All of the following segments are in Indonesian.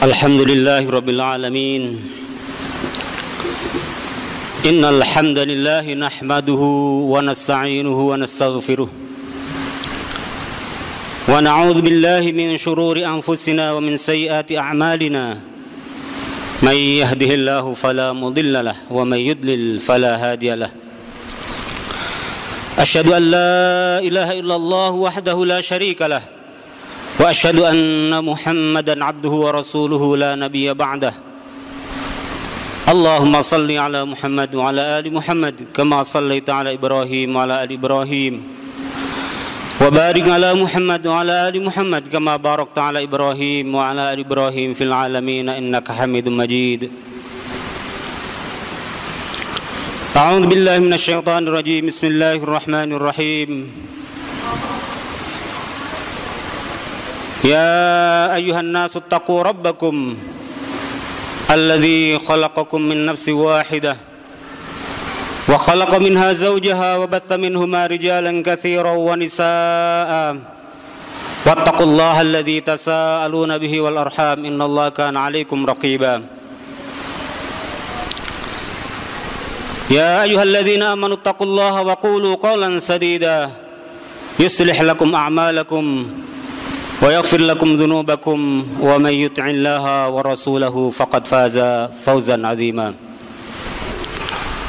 Alhamdulillahi Rabbil Alamin. Innal hamdalillahi nahmaduhu wa nasta'inuhu wa nastaghfiruh. Wa na'udzu billahi min shururi anfusina wa min sayyiati a'malina. May yahdihillahu fala mudilla lahu wa may yudlil fala hadiya lahu. Asyhadu an la ilaha illallah wahdahu la syarika lahu. Wa asyhadu anna Muhammadan abduhu wa rasuluhu la nabiyya ba'dah. Allahumma salli ala Muhammad wa ala ali Muhammad kama sallaita ala Ibrahim wa ala ali Ibrahim. Wa barik ala Muhammad wa ala ali Muhammad kama barakta ala Ibrahim wa ala ali Ibrahim fil alamin innaka Hamidum Majid. A'udzu billahi minasy syaithanir rajim. Bismillahirrahmanirrahim. Ya ayyuhan nasu taqu rabbakum alladzi khalaqakum min nafsin wahidah wa khalaqa minha zawjaha wa batha minhuma rijalan katsiran wa nisaa'a wattaqullaha alladzi tasaaluna bihi wal arham innallaha kana 'alaikum raqiba. Ya ayyuhalladzina amanu taqullaha wa qulu qawlan sadida yuslih lakum a'malakum wa yaghfir lakum dhunubakum wa may yuti'illaha wa rasulahu faqad faza fawzan 'azima.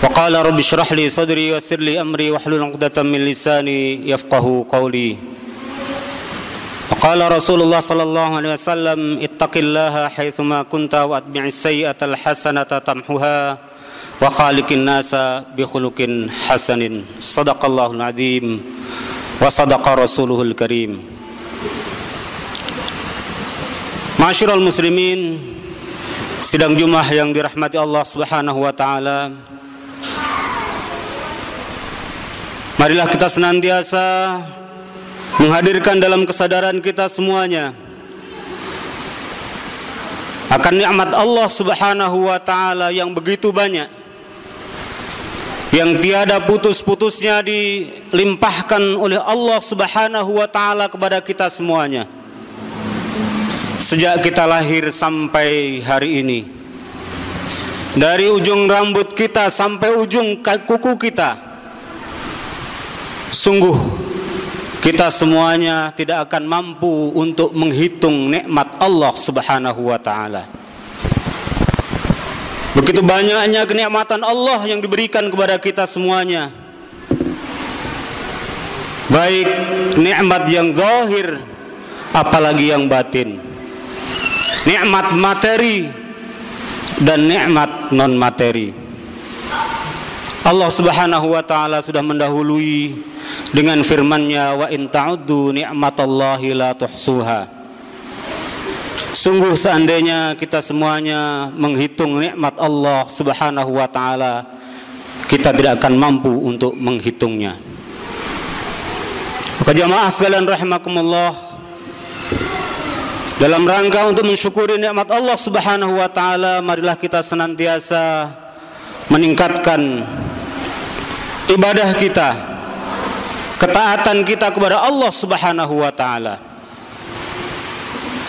Wa qala rabbi shrah li sadri wa yassir li amri wahlul 'uqdatam min lisani yafqahu qawli. Wa qala Rasulullah sallallahu alaihi wasallam ittaqillaha haitsuma kunta wa atbi'is sayyi'atal hasanata tamhuha wa khaliqin nasa bi khuluqin hasanin. Shadaqallahul 'azim wa sadaqa rasuluhul karim. Ma'asyiral muslimin, sidang Jumat yang dirahmati Allah Subhanahu wa taala. Marilah kita senantiasa menghadirkan dalam kesadaran kita semuanya akan nikmat Allah Subhanahu wa taala yang begitu banyak, yang tiada putus-putusnya dilimpahkan oleh Allah Subhanahu wa taala kepada kita semuanya. Sejak kita lahir sampai hari ini, dari ujung rambut kita sampai ujung kuku kita, sungguh kita semuanya tidak akan mampu untuk menghitung nikmat Allah Subhanahu wa taala. Begitu banyaknya kenikmatan Allah yang diberikan kepada kita semuanya, baik nikmat yang zahir apalagi yang batin, nikmat materi dan nikmat non materi. Allah Subhanahu wa taala sudah mendahului dengan firman-Nya, wa in ta'uddu ni'matallahi la tuhsuha. Sungguh seandainya kita semuanya menghitung nikmat Allah Subhanahu wa taala, kita tidak akan mampu untuk menghitungnya. Maka jamaah sekalian rahimakumullah, dalam rangka untuk mensyukuri nikmat Allah Subhanahu wa taala, marilah kita senantiasa meningkatkan ibadah kita, ketaatan kita kepada Allah Subhanahu wa taala.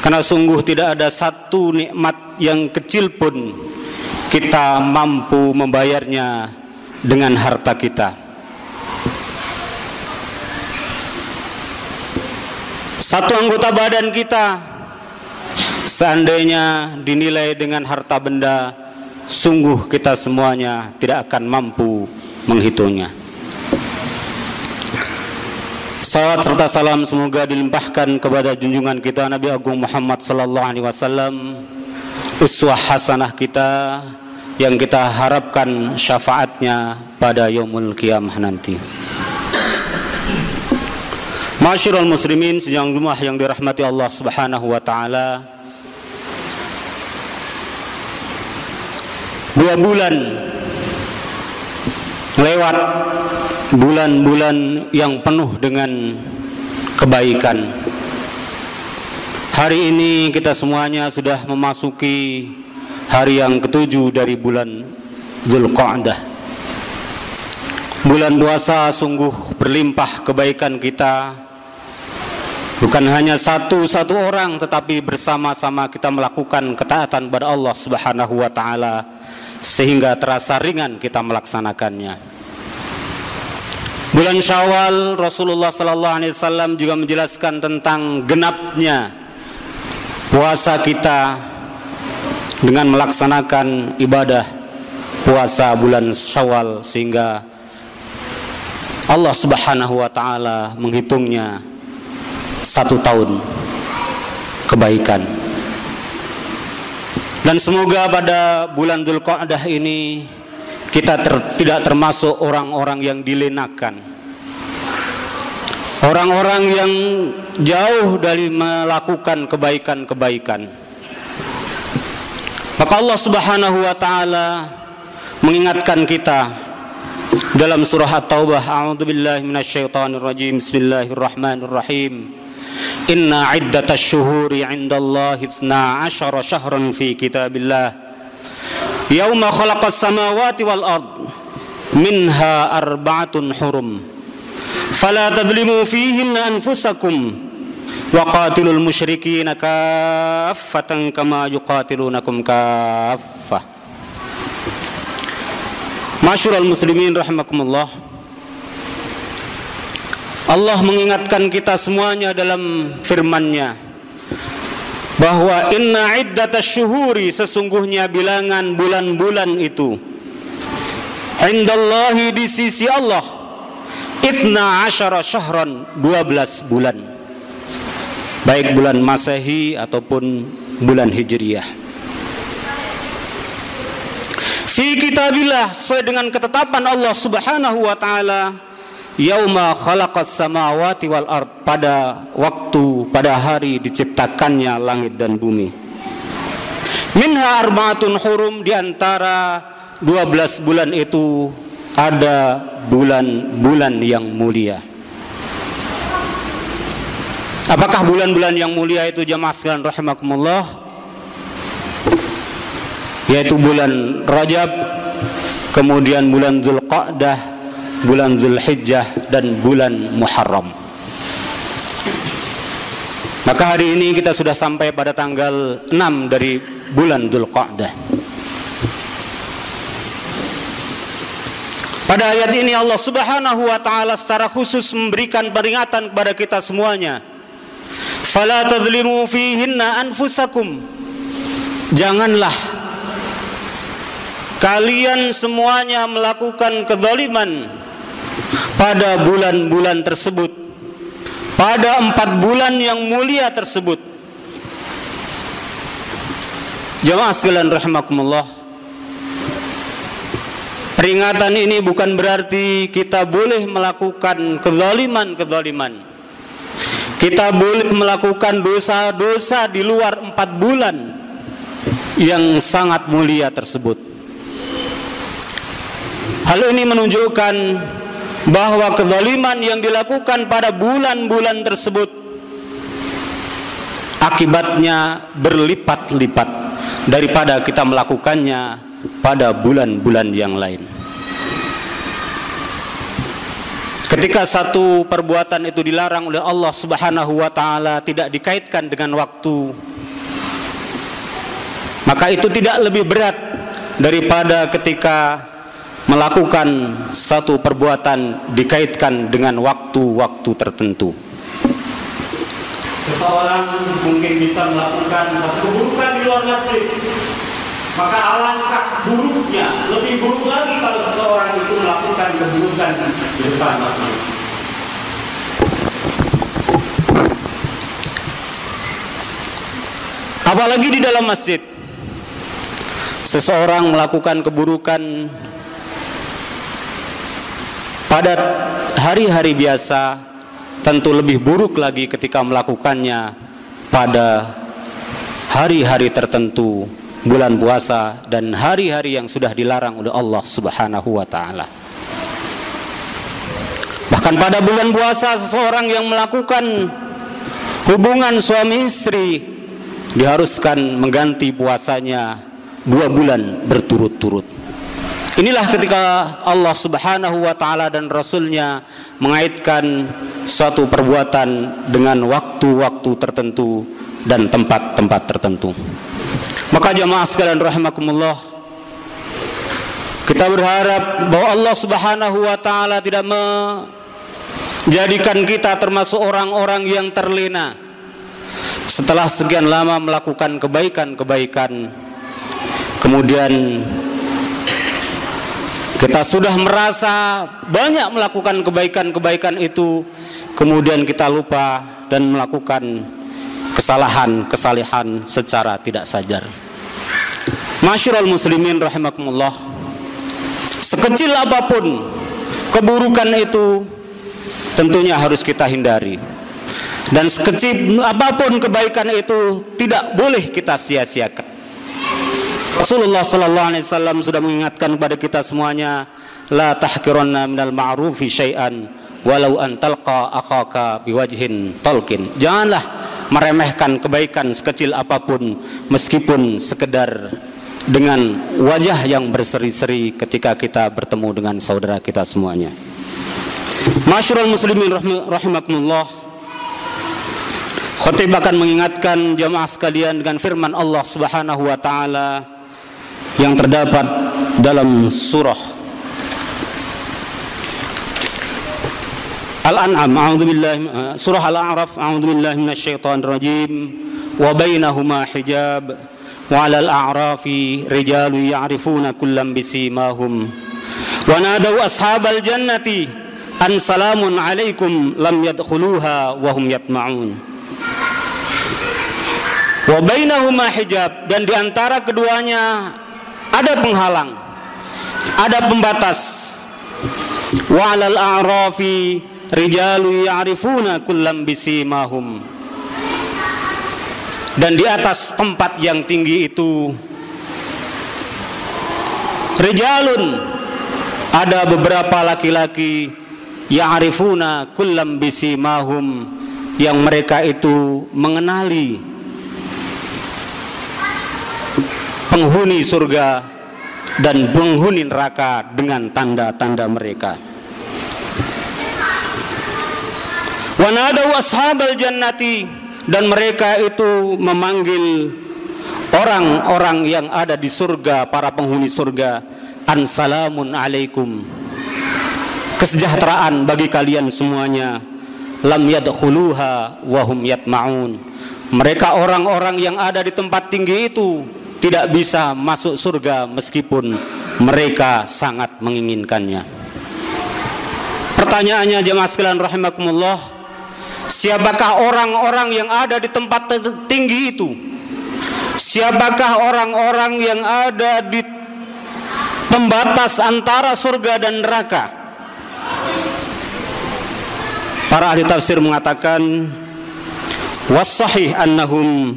Karena sungguh tidak ada satu nikmat yang kecil pun kita mampu membayarnya dengan harta kita. Satu anggota badan kita seandainya dinilai dengan harta benda, sungguh kita semuanya tidak akan mampu menghitungnya. Salawat serta salam semoga dilimpahkan kepada junjungan kita Nabi Agung Muhammad sallallahu alaihi wasallam, uswah hasanah kita yang kita harapkan syafaatnya pada yaumul qiyamah nanti. Ma'asyiral muslimin, sidang Jumat yang dirahmati Allah Subhanahu wa taala. 2 bulan lewat, bulan-bulan yang penuh dengan kebaikan. Hari ini kita semuanya sudah memasuki hari yang ke-7 dari bulan Dzulqa'dah. Bulan puasa sungguh berlimpah kebaikan kita, Bukan hanya satu orang, tetapi bersama-sama kita melakukan ketaatan kepada Allah Subhanahu wa taala sehingga terasa ringan kita melaksanakannya. Bulan Syawal, Rasulullah sallallahu alaihi wasallam juga menjelaskan tentang genapnya puasa kita dengan melaksanakan ibadah puasa bulan Syawal, sehingga Allah Subhanahu wa taala menghitungnya 1 tahun kebaikan. Dan semoga pada bulan Dzulqa'dah ini kita tidak termasuk orang-orang yang dilenakan, orang-orang yang jauh dari melakukan kebaikan-kebaikan. Maka Allah Subhanahu wa taala mengingatkan kita dalam surah At-Taubah, a'udzubillahi minasyaitonirrajim, bismillahirrahmanirrahim. Inna iddatash syuhuri 'indallahi 12 syahran fi kitabillah yauma khalaqas samawati wal ard minha arba'atun hurum fala tadlimu fihinna anfusakum wa qatilul musyrikina kaffatan kama yuqatilunakum kaffah. Masyurul muslimin rahimakumullah, Allah mengingatkan kita semuanya dalam firman-Nya bahwa inna iddatash syuhuri, sesungguhnya bilangan bulan-bulan itu, indallahi, di sisi Allah, 12 syahran, 12 bulan, baik bulan Masehi ataupun bulan Hijriyah. Fi kitabillah, sesuai dengan ketetapan Allah Subhanahu wa taala, yauma khalaqas samawati wal ard, pada waktu, pada hari diciptakannya langit dan bumi. Minha arba'atun hurum, di antara 12 bulan itu ada bulan-bulan yang mulia. Apakah bulan-bulan yang mulia itu jamaah sekalian rahimakumullah? Yaitu bulan Rajab, kemudian bulan Dzulqa'dah, bulan Dzulhijjah, dan bulan Muharram. Maka hari ini kita sudah sampai pada tanggal 6 dari bulan Dzulqa'dah. Pada ayat ini Allah Subhanahu wa taala secara khusus memberikan peringatan kepada kita semuanya. Fala tadlimu fihinna anfusakum. Janganlah kalian semuanya melakukan kezaliman pada bulan-bulan tersebut, pada 4 bulan yang mulia tersebut. Jamaah sekalian rahimakumullah, peringatan ini bukan berarti kita boleh melakukan kezaliman-kezaliman. Kita boleh melakukan dosa-dosa di luar 4 bulan yang sangat mulia tersebut. Hal ini menunjukkan bahwa kezaliman yang dilakukan pada bulan-bulan tersebut akibatnya berlipat-lipat daripada kita melakukannya pada bulan-bulan yang lain. Ketika satu perbuatan itu dilarang oleh Allah Subhanahu wa taala, tidak dikaitkan dengan waktu, maka itu tidak lebih berat daripada ketika melakukan satu perbuatan dikaitkan dengan waktu-waktu tertentu. Seseorang mungkin bisa melakukan satu keburukan di luar masjid, maka alangkah buruknya, lebih buruk lagi kalau seseorang itu melakukan keburukan di depan masjid. Apalagi di dalam masjid, seseorang melakukan keburukan pada hari-hari biasa, tentu lebih buruk lagi ketika melakukannya pada hari-hari tertentu, bulan puasa dan hari-hari yang sudah dilarang oleh Allah Subhanahu wa taala. Bahkan pada bulan puasa, seseorang yang melakukan hubungan suami istri diharuskan mengganti puasanya 2 bulan berturut-turut. Inilah ketika Allah Subhanahu wa ta'ala dan Rasulnya mengaitkan suatu perbuatan dengan waktu-waktu tertentu dan tempat-tempat tertentu. Maka jamaah sekalian rahimakumullah, kita berharap bahwa Allah Subhanahu wa ta'ala tidak menjadikan kita termasuk orang-orang yang terlena setelah sekian lama melakukan kebaikan-kebaikan, kemudian kita sudah merasa banyak melakukan kebaikan-kebaikan itu, kemudian kita lupa dan melakukan kesalahan secara tidak sadar. Masyarul muslimin rahimakumullah, sekecil apapun keburukan itu tentunya harus kita hindari, dan sekecil apapun kebaikan itu tidak boleh kita sia-siakan. Rasulullah sallallahu alaihi wasallam sudah mengingatkan kepada kita semuanya, la tahqiranna minal ma'rufi syai'an walau an talqa akhaka biwajhin talqin. Janganlah meremehkan kebaikan sekecil apapun, meskipun sekedar dengan wajah yang berseri-seri ketika kita bertemu dengan saudara kita semuanya. Masyarul muslimin rahimakumullah, khatib akan mengingatkan jamaah sekalian dengan firman Allah Subhanahu wa ta'ala yang terdapat dalam surah Al-An'am, surah Al-A'raf, a'udzubillahi minasyaitonir rajim, wa bainahuma hijab wa 'alal a'rafi rijalun ya'rifuna kullam bisimahum wa nadaw ashabal jannati an salamun 'alaikum lam yadkhuluha wa hum yatma'un. Wa bainahuma hijab, dan diantara keduanya ada penghalang, ada pembatas. Wa 'alal a'rafi rijalu ya'rifuna kullam bisimahum, dan di atas tempat yang tinggi itu rijalun, ada beberapa laki-laki, ya'rifuna kullam bisimahum, yang mereka itu mengenali penghuni surga dan penghuni neraka dengan tanda-tanda mereka. Wa nadaw ashabal jannati, dan mereka itu memanggil orang-orang yang ada di surga, para penghuni surga, an salamun alaikum, kesejahteraan bagi kalian semuanya, lam yadkhuluha wa hum yatma'un. Mereka orang-orang yang ada di tempat tinggi itu tidak bisa masuk surga meskipun mereka sangat menginginkannya. Pertanyaannya jemaah sekalian rahimakumullah, siapakah orang-orang yang ada di tempat tinggi itu? Siapakah orang-orang yang ada di pembatas antara surga dan neraka? Para ahli tafsir mengatakan, was-sahih annahum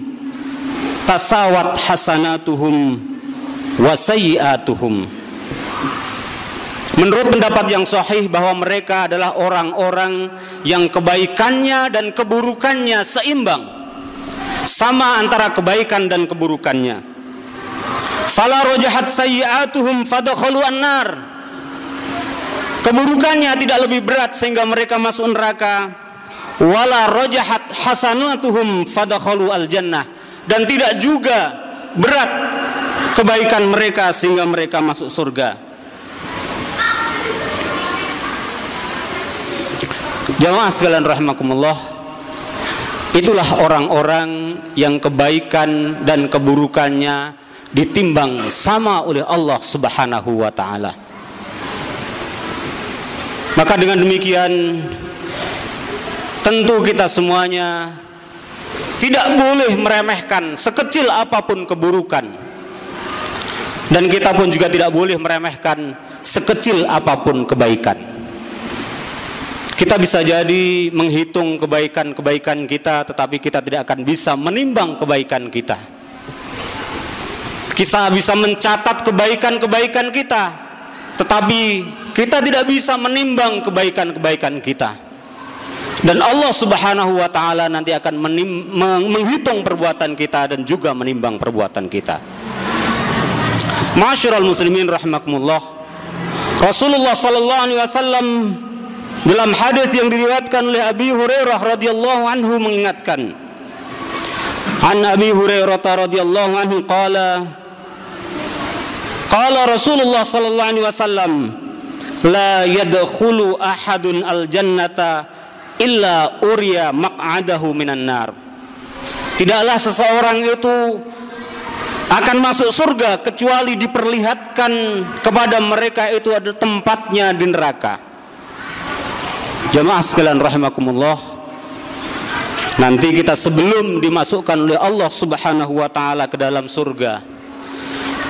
tasawat hasanatuhum wa sayyi'atuhum. Menurut pendapat yang sahih bahwa mereka adalah orang-orang yang kebaikannya dan keburukannya seimbang, sama antara kebaikan dan keburukannya. Fala rajahat sayyi'atuhum fadakhalu an-nar, keburukannya tidak lebih berat sehingga mereka masuk neraka. Wala rajahat hasanatuhum fadakhalu al-jannah, dan tidak juga berat kebaikan mereka sehingga mereka masuk surga. Jamaah sekalian rahimakumullah, itulah orang-orang yang kebaikan dan keburukannya ditimbang sama oleh Allah Subhanahu wa ta'ala. Maka dengan demikian tentu kita semuanya tidak boleh meremehkan sekecil apapun keburukan, dan kita pun juga tidak boleh meremehkan sekecil apapun kebaikan. Kita bisa jadi menghitung kebaikan-kebaikan kita, tetapi kita tidak akan bisa menimbang kebaikan kita. Kita bisa mencatat kebaikan-kebaikan kita, tetapi kita tidak bisa menimbang kebaikan-kebaikan kita. Dan Allah Subhanahu wa ta'ala nanti akan menghitung perbuatan kita dan juga menimbang perbuatan kita. Masyarul muslimin rahimakumullah, Rasulullah sallallahu alaihi wasallam dalam hadis yang diriwayatkan oleh Abi Hurairah radhiyallahu anhu mengingatkan, an Abi Hurairah radhiyallahu anhu qala Rasulullah sallallahu alaihi wasallam, la yadkhulu ahadun al-jannata illa uriya maq'adahu minan nar. Tidaklah seseorang itu akan masuk surga kecuali diperlihatkan kepada mereka itu ada tempatnya di neraka. Jamaah sekalian rahimakumullah, nanti kita sebelum dimasukkan oleh Allah Subhanahu wa taala ke dalam surga,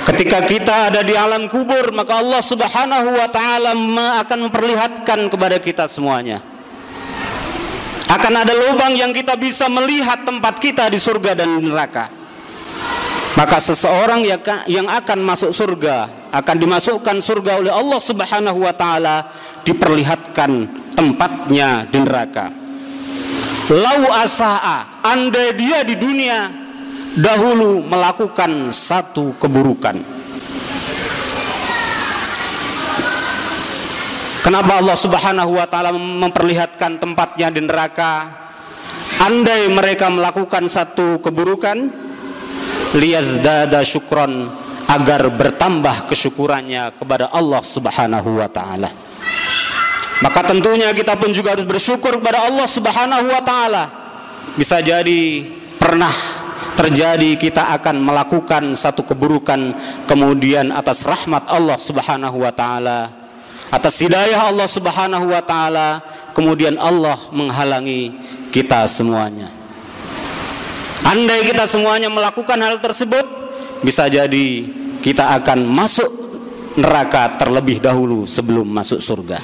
ketika kita ada di alam kubur, maka Allah Subhanahu wa taala akan memperlihatkan kepada kita semuanya. Akan ada lubang yang kita bisa melihat tempat kita di surga dan neraka. Maka seseorang yang akan masuk surga, akan dimasukkan surga oleh Allah Subhanahu wa taala, diperlihatkan tempatnya di neraka. Lau asa'a, andai dia di dunia dahulu melakukan satu keburukan. Kenapa Allah Subhanahu wa taala memperlihatkan tempatnya di neraka? Andai mereka melakukan satu keburukan, liyazdada syukron, agar bertambah kesyukurannya kepada Allah Subhanahu wa taala. Maka tentunya kita pun juga harus bersyukur kepada Allah Subhanahu wa taala. Bisa jadi pernah terjadi kita akan melakukan satu keburukan, kemudian atas rahmat Allah Subhanahu wa taala, atas hidayah Allah Subhanahu wa taala, kemudian Allah menghalangi kita semuanya. Andai kita semuanya melakukan hal tersebut, bisa jadi kita akan masuk neraka terlebih dahulu sebelum masuk surga.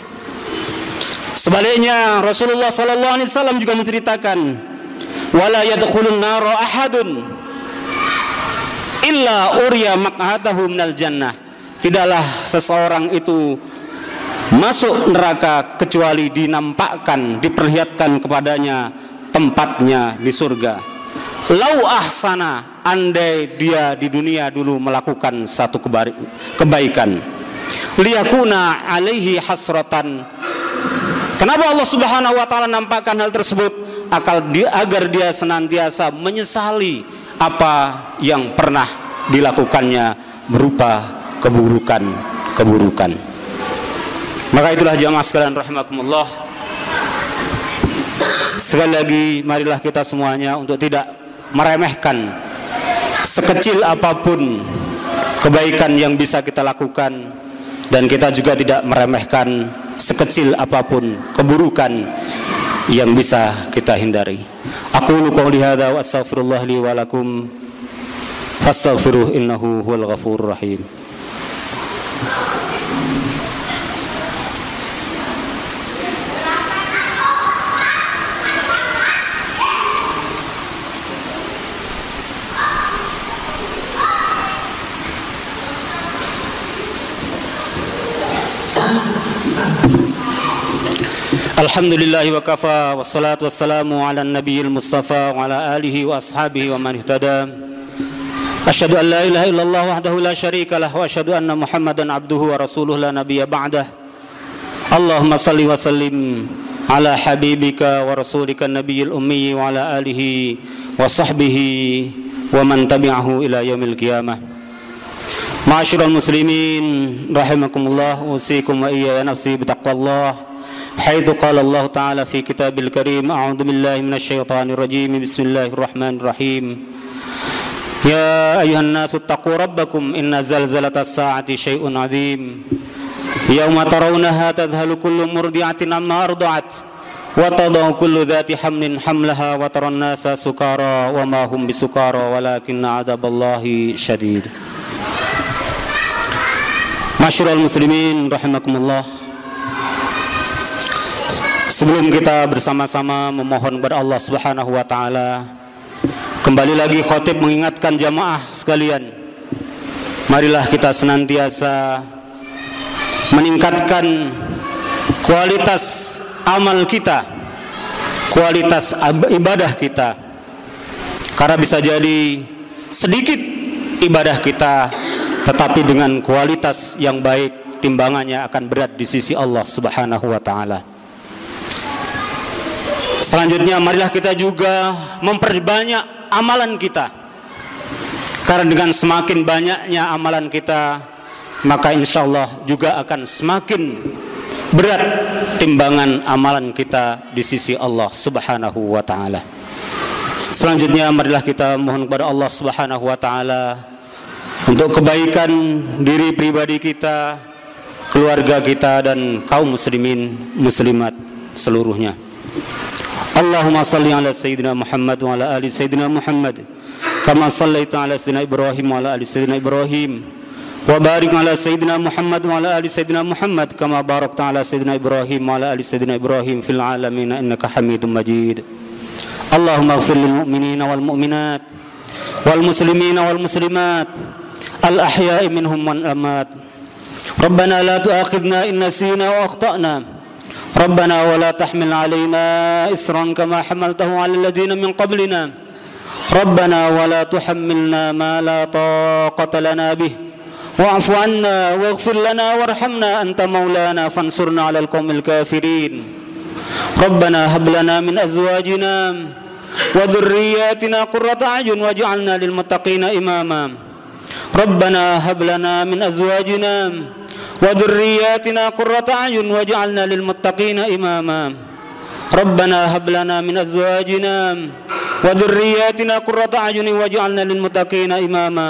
Sebaliknya Rasulullah sallallahu alaihi wasallam juga menceritakan, wala yadkhulun nara ahadun illa uriya maq'adahu minal jannah. Tidaklah seseorang itu masuk neraka kecuali dinampakkan, diperlihatkan kepadanya tempatnya di surga. Lau ahsana, andai dia di dunia dulu melakukan satu kebaikan, liyakuna alaihi hasratan. Kenapa Allah Subhanahu wa taala nampakkan hal tersebut? Agar dia senantiasa menyesali apa yang pernah dilakukannya berupa keburukan. Maka itulah jamaah sekalian rahimakumullah, sekali lagi marilah kita semuanya untuk tidak meremehkan sekecil apapun kebaikan yang bisa kita lakukan, dan kita juga tidak meremehkan sekecil apapun keburukan yang bisa kita hindari. Aqulu qouli hadza wa astaghfirullah li wa lakum fastaghfiruhu innahu huwal ghafurur rahim. Alhamdulillahi wa kafa, wassalatu wassalamu ala nabiyil mustafa wa ala alihi wa ashabihi wa man ihtada. Asyhadu an la ilaha illallah wahdahu la syarika lah, wa asyhadu anna Muhammadan abduhu wa rasuluhu la nabiyya ba'dah. Allahumma salli wa sallim ala habibika wa rasulika nabiyil ummi wa ala alihi wa sahbihi wa man tabi'ahu ila yaumil qiyamah. Ma'asyiral muslimin rahimakumullah, usikum wa iyya nafsi bitaqwallah. حيث قال الله تعالى في كتاب الكريم أعوذ بالله من الشيطان الرجيم بسم الله الرحمن الرحيم يا أيها الناس اتقوا ربكم إن زلزلة الساعة شيء عظيم يوم ترونها تذهل كل مرضعة عما أرضعت وتضع كل ذات حمل حملها وترى الناس سكارى وما هم بسكارى ولكن عذاب الله شديد. Masyarul muslimin rahimakumullah, sebelum kita bersama-sama memohon kepada Allah Subhanahu wa taala, kembali lagi khatib mengingatkan jamaah sekalian, marilah kita senantiasa meningkatkan kualitas amal kita, kualitas ibadah kita. Karena bisa jadi sedikit ibadah kita, tetapi dengan kualitas yang baik, timbangannya akan berat di sisi Allah Subhanahu wa taala. Selanjutnya marilah kita juga memperbanyak amalan kita. Karena dengan semakin banyaknya amalan kita, maka insya Allah juga akan semakin berat timbangan amalan kita di sisi Allah Subhanahu wa taala. Selanjutnya marilah kita mohon kepada Allah Subhanahu wa taala untuk kebaikan diri pribadi kita, keluarga kita dan kaum muslimin muslimat seluruhnya. Allahumma salli ala sayyidina Muhammad wa ala ali sayyidina Muhammad kama sallaita ala sayyidina Ibrahim wa ala ali sayyidina Ibrahim wa barik ala sayyidina Muhammad wa ala ali sayyidina Muhammad kama barakta ala sayyidina Ibrahim wa ala ali sayyidina Ibrahim fil alamin innaka Hamidum Majid. Allahumma ighfir lil mu'minina wal mu'minat wal muslimina wal muslimat al ahya'i minhum wal amwat. Rabbana la tu'akhidna in nasina wa akhtana. ربنا ولا تحمل علينا إصرا كما حملته على الذين من قبلنا ربنا ولا تحملنا ما لا طاقة لنا به واعف عنا واغفر لنا وارحمنا أنت مولانا فانصرنا على القوم الكافرين ربنا هب لنا من أزواجنا وذرياتنا قرة أعين واجعلنا للمتقين إماما ربنا هب لنا من أزواجنا وذرياتنا قرة أعين واجعلنا للمتقين إماما ربنا هب لنا من أزواجنا وذرياتنا قرة أعين واجعلنا للمتقين إماما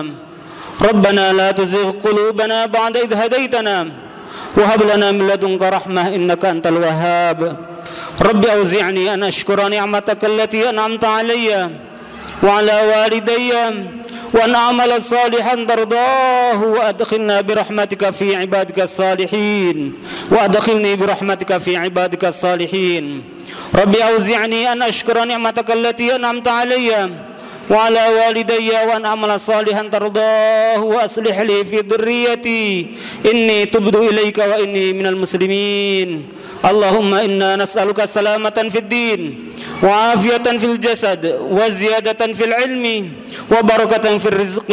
ربنا لا تزغ قلوبنا بعد إذ هديتنا وهب لنا من لدنك رحمة إنك أنت الوهاب رب أوزعني أن أشكر نعمتك التي أنعمت علي وعلى والدي وأن أعمل صالحا ترضاه وأدخلنا برحمتك في عبادك الصالحين وأدخلني برحمتك في عبادك الصالحين ربي أوزعني أن أشكر نعمتك التي أنعمت علي وعلى والدي وأن أعمل صالحا ترضاه وأصلح لي في ذريتي إني تبت إليك وإني من المسلمين اللهم إنا نسألك سلامة في الدين وعافية في الجسد وزيادة في العلم وبركة في الرزق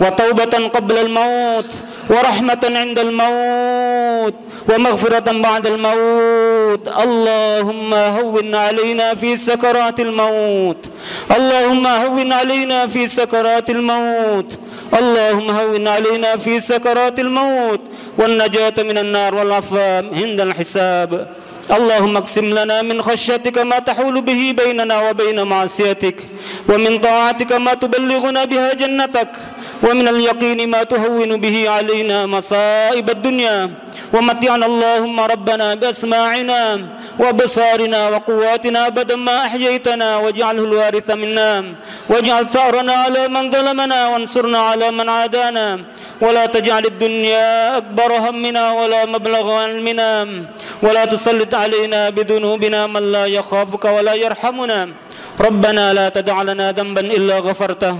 وتوبة قبل الموت ورحمة عند الموت ومغفرة بعد الموت اللهم هون علينا في سكرات الموت اللهم هون علينا في سكرات الموت اللهم هون علينا في سكرات الموت والنجاة من النار والعفو عند الحساب اللهم اقسم لنا من خشيتك ما تحول به بيننا وبين معصيتك ومن طاعتك ما تبلغنا بها جنتك ومن اليقين ما تهون به علينا مصائب الدنيا ومتعنا اللهم ربنا بأسماعنا وبصارنا وقواتنا أبدا ما أحييتنا واجعله الوارث منا واجعل ثأرنا على من ظلمنا وانصرنا على من عادانا ولا تجعل الدنيا أكبر همنا ولا مبلغ علمنا ولا تسلط علينا بذنوبنا من لا يخافك ولا يرحمنا ربنا لا تدع لنا ذنبا إلا غفرته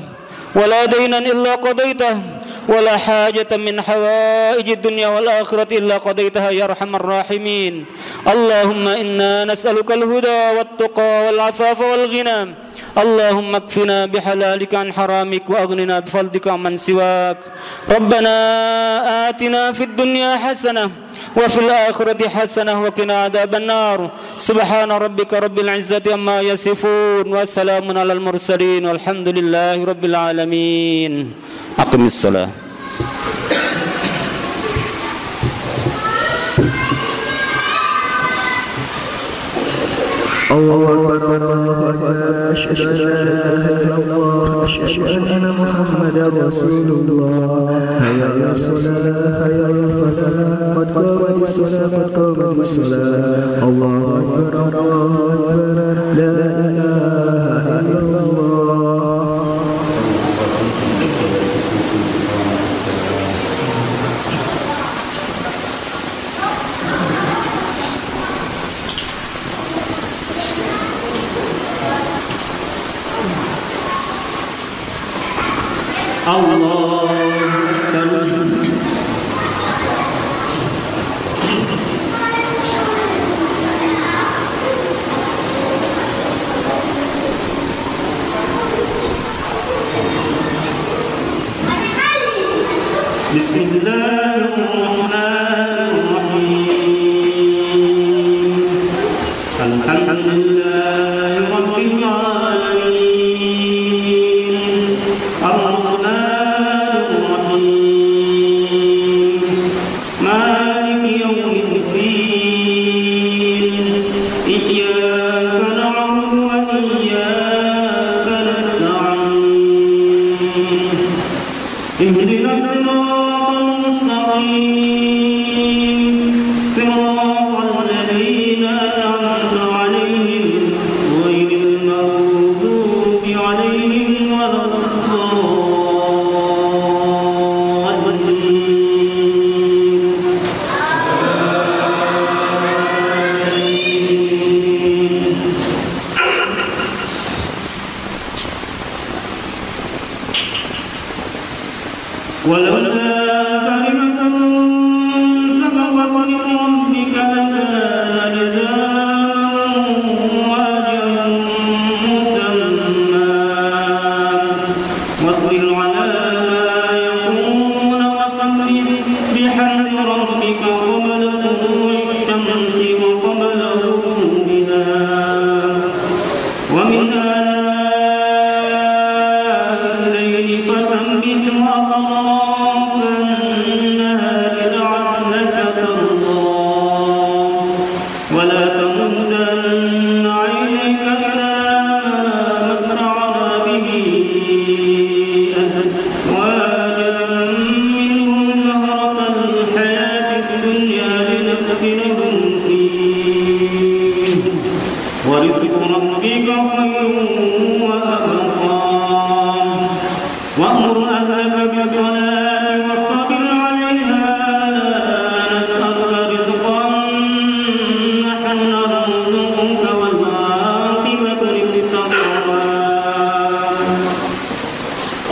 ولا دينا إلا قضيته ولا حاجة من حوائج الدنيا والآخرة إلا قضيتها يا أرحم الراحمين اللهم إنا نسألك الهدى والتقى والعفاف والغنى اللهم اكفنا بحلالك عن حرامك وأغننا بفضلك عمن سواك ربنا آتنا في الدنيا حسنة وفي الآخرة حسنة وقنا عذاب النار سبحان ربك رب العزة عما يصفون وسلام على المرسلين والحمد لله رب العالمين أقم الصلاة الله أكبر الله أكبر أشهد أن لا إله إلا الله أشهد أن محمدا رسول الله حي على الصلاة حي على الفلاح قد قامت الصلاة قد قامت الصلاة الله أكبر الله أكبر لا إله إلا الله الله بسم الله الرحمن اهدنا الصراط المستقيم صراط الذين أنعمت عليهم غير المغضوب عليهم ولا الضالين. ولولا كلمة سبقت من ربك لكان لزاما وأجل مسمى واصبر على ما يقولون وسبح بحمد ربك قبل طلوع الشمس وقبل غروبها ومن آناء الليل فسبح وأطراف النهار لعلك ترضى ولا تمدن عينيك إلى ما متعنا به أزواجا منهم زهرة الحياة الدنيا لنفتنهم فيه ورزق ربك خير وأبقى وأمر أهلك بالصلاة واصطبر عليها لا نسألك رزقا نحن نرزقك والعاقبة للتقوى.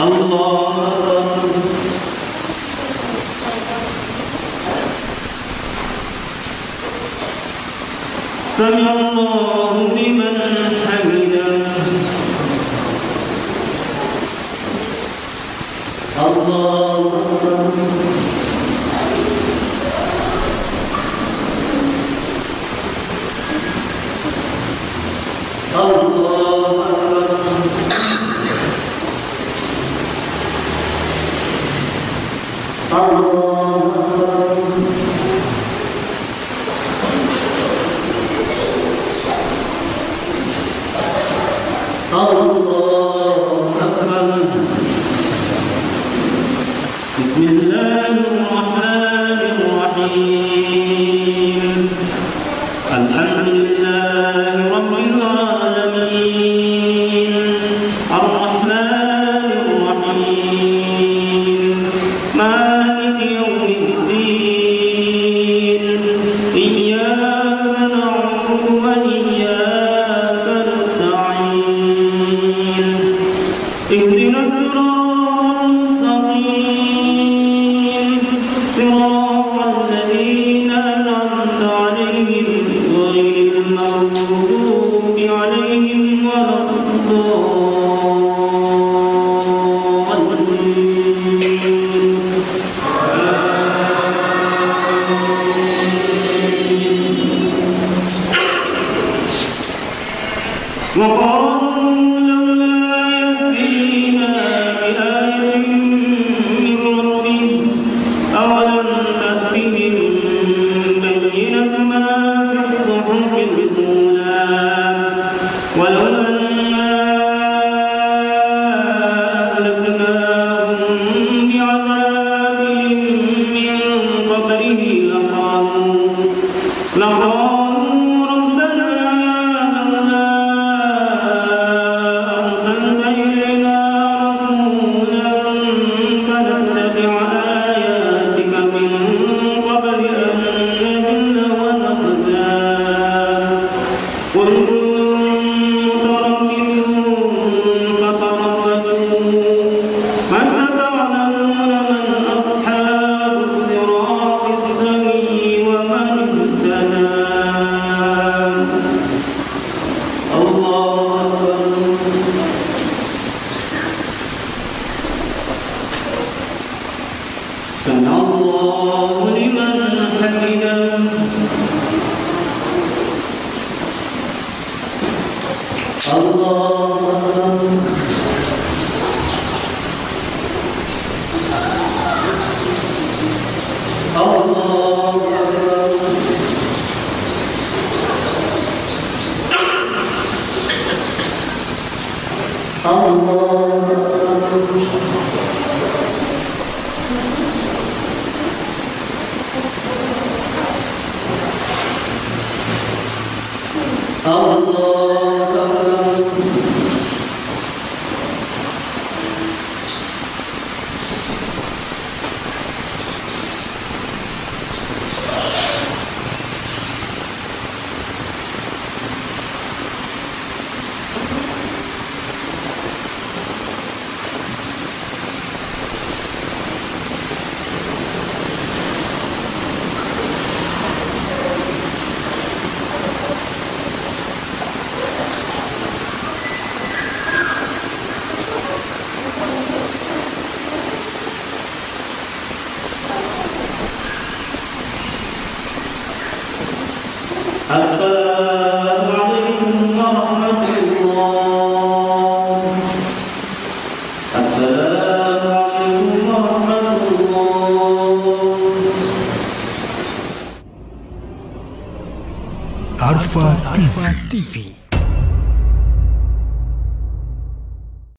الله سمع الله لمن حمده. الله أكبر. الله أكبر. بسم الله الرحمن الرحيم. الحمد لله رب العالمين الرحمن الرحيم مالك يوم الدين إياك نعبد وإياك نستعين اهدنا الصراط المستقيم صراط الذين أنعمت عليهم غير المغضوب عليهم ولا الضالين. وقالوا لولا يأتينا بآية من ربه أولم تأتهم بينة ما في الصحف الأولى ولو أنا أهلكناهم بعذاب من قبله لقالوا ربنا لولا أرسلت إلينا رسولا فنتبع آياتك من قبل أن نذل ونخزى قل متربصون فتربصوا فستعلمون من أصحاب الصراط السوي ومن اهتدى. الله أكبر. سمع الله لمن حمده. الله الله الله Assalamualaikum warahmatullahi. Assalamualaikum warahmatullahi. Arfa TV.